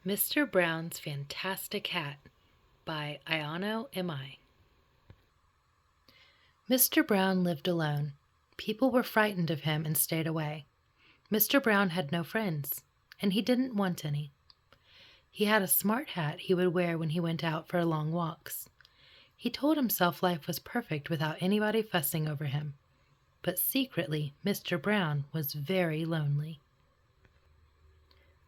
Mr. Brown's Fantastic Hat by Ayano Imai. Mr. Brown lived alone. People were frightened of him and stayed away. Mr. Brown had no friends, and he didn't want any. He had a smart hat he would wear when he went out for long walks. He told himself life was perfect without anybody fussing over him. But secretly, Mr. Brown was very lonely.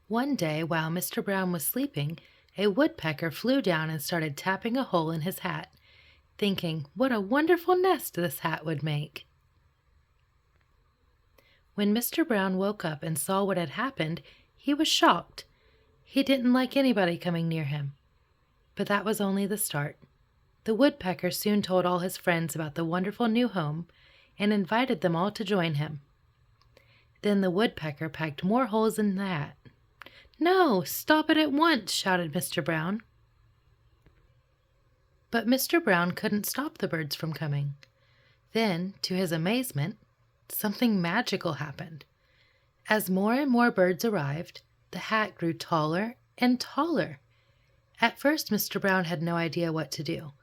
One day, while Mr. Brown was sleeping, a woodpecker flew down and started tapping a hole in his hat, thinking what a wonderful nest this hat would make. When Mr. Brown woke up and saw what had happened, he was shocked. He didn't like anybody coming near him. But that was only the start. The woodpecker soon told all his friends about the wonderful new home and invited them all to join him. Then the woodpecker pecked more holes in the hat. "No, stop it at once!" shouted Mr. Brown. But Mr. Brown couldn't stop the birds from coming. Then, to his amazement, something magical happened. As more and more birds arrived, the hat grew taller and taller. At first, Mr. Brown had no idea what to do,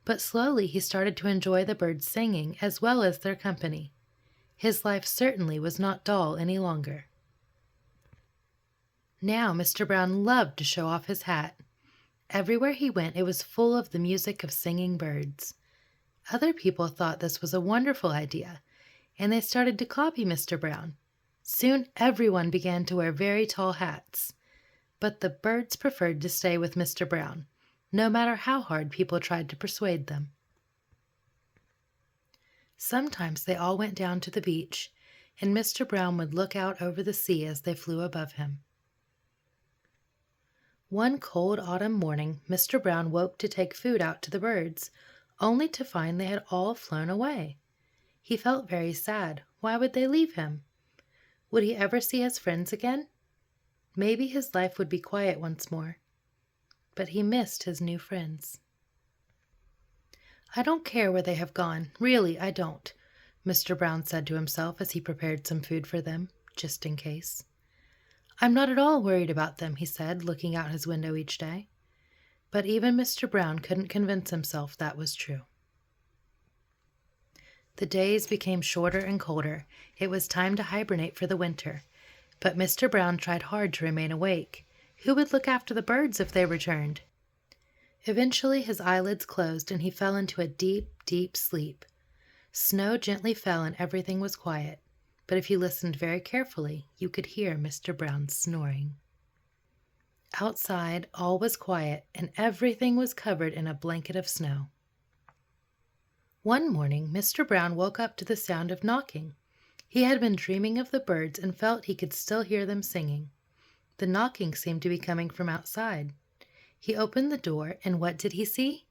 but slowly he started to enjoy the birds singing as well as their company. His life certainly was not dull any longer. Now Mr. Brown loved to show off his hat. Everywhere he went, it was full of the music of singing birds. Other people thought this was a wonderful idea, and they started to copy Mr. Brown. Soon everyone began to wear very tall hats. But the birds preferred to stay with Mr. Brown, no matter how hard people tried to persuade them. Sometimes they all went down to the beach, and Mr. Brown would look out over the sea as they flew above him. One cold autumn morning, Mr. Brown woke to take food out to the birds, only to find they had all flown away. He felt very sad. Why would they leave him? Would he ever see his friends again? Maybe his life would be quiet once more. But he missed his new friends. "I don't care where they have gone. Really, I don't," Mr. Brown said to himself as he prepared some food for them, just in case. "I'm not at all worried about them," he said, looking out his window each day. But even Mr. Brown couldn't convince himself that was true. The days became shorter and colder. It was time to hibernate for the winter. But Mr. Brown tried hard to remain awake. Who would look after the birds if they returned? Eventually his eyelids closed and he fell into a deep, deep sleep. Snow gently fell and everything was quiet. But if you listened very carefully, you could hear Mr. Brown snoring. Outside, all was quiet, and everything was covered in a blanket of snow. One morning, Mr. Brown woke up to the sound of knocking. He had been dreaming of the birds and felt he could still hear them singing. The knocking seemed to be coming from outside. He opened the door, and what did he see?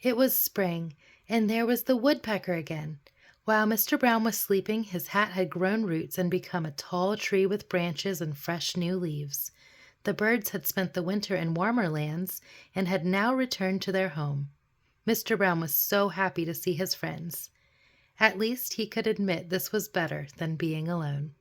It was spring, and there was the woodpecker again. While Mr. Brown was sleeping, his hat had grown roots and become a tall tree with branches and fresh new leaves. The birds had spent the winter in warmer lands and had now returned to their home. Mr. Brown was so happy to see his friends. At least he could admit this was better than being alone.